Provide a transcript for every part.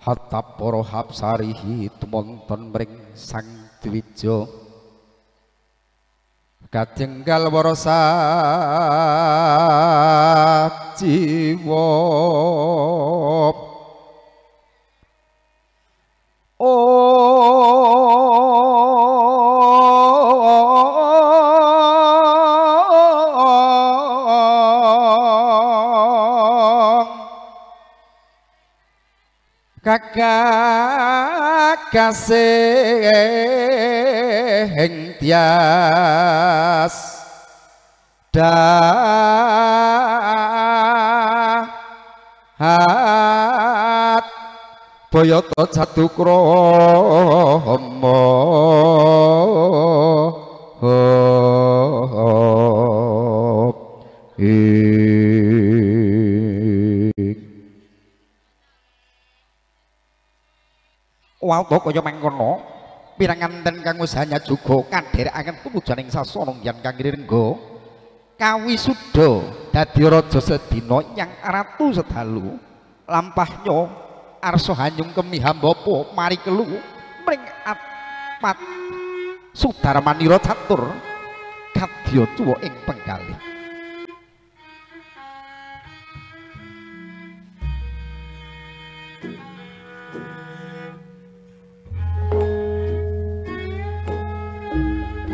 hatta para hapsarihi tumonton mring sang dwija kadenggal warasa jiwa kakasing tias dahat boyoto jatuh kromo Walto kaya mangkono piranganten kang usahanya juga kadherekaken pumujaning sasana yen kang rengga kawisuda dadi raja sedina yang ratu sedalu lampahnya arsa hanyung kemi hambapa mari kelu mring atpat sudarmanira catur kadya tuwa ing penggalih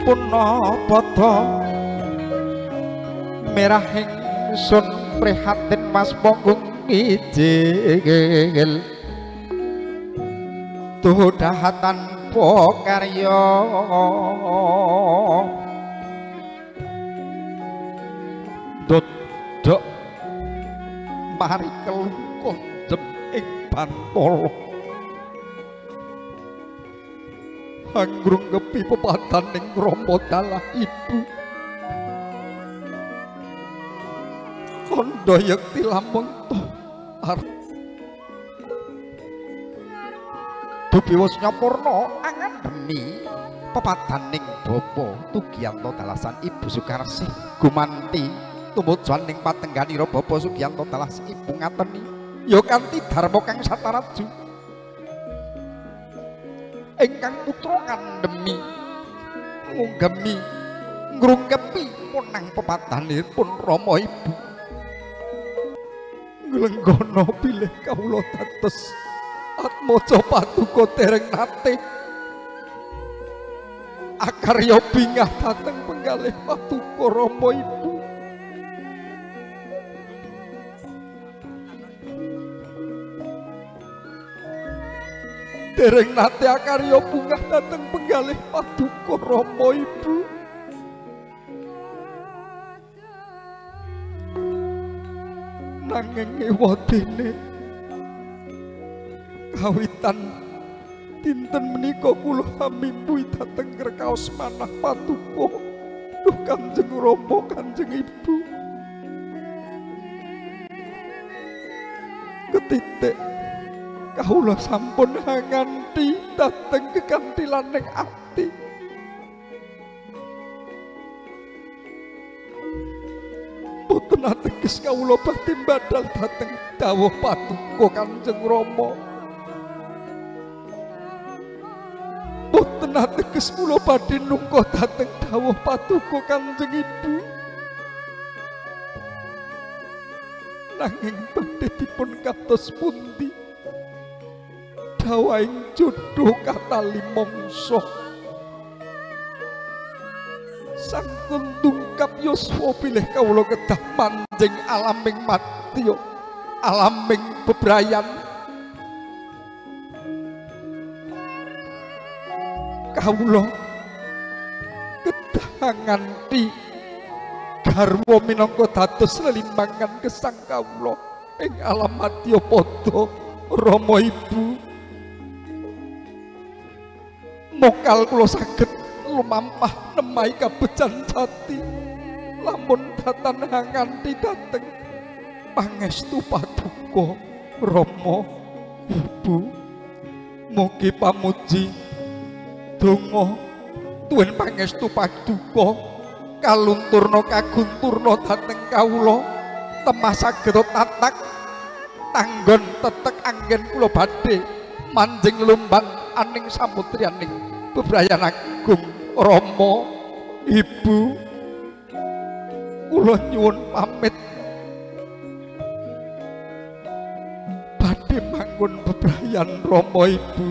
punapa merahing sun prihatin mas punggung ijil tudahatan pokarya dodok mari kelungkung dem ing bantala anggrung kepi pepataning Rama dalah ibu kandha yekti lamun to dupiwus nyapurna angandheni pepataning bapa Tugiyanto dalasan ibu Sukarsih gumanti tumujan ning patengganira bapa Sugiyanto dalas ibu ngateni ya kanthi dharma kang sataraju ingkang putra ngandhemi ngunggemi ngrungkepi punang pepatanipun Rama ibu nglenggana bilih kawula dados atmaja paduka dereng nate akarya bingah dhateng penggalih paduka Rama ibu dereng nate akarya bungah dateng penggalih paduka Rama ibu nanging ewadene kawitan dinten menika kula hamimbu dateng ngrekaos manah paduka duh Kanjeng Rama Kanjeng Ibu ketitik kawula sampun nganti dateng kekantilaning ati boten ateges kawula badhe badal dateng dawuh paduka Kanjeng Rama boten ateges kula badhe nunggu dateng dawuh paduka Kanjeng Ibu nanging badhe dipun kados pundi dawaing jodoh katali mangsa sangkun tungkap yuswa bilih kawula kedah manjing alaming madya alaming bebrayan kawula kedah nganti garwa minangka dados lelimbangan gesang kawula ing alam madya pada Rama ibu mokal kula saged lumampah nemai kabejan jati lamun datan nganti dateng pangestu paduka Rama ibu mugi pamuji donga tuwin pangestu paduka kalunturna kagunturna dhateng kawula temah saged tatak tanggon tetek anggen kula badhe manjing lumbang aning samutrianing bebrayan agung Rama Ibu kula nyuwun pamit badhe manggon bebrayan Rama Ibu.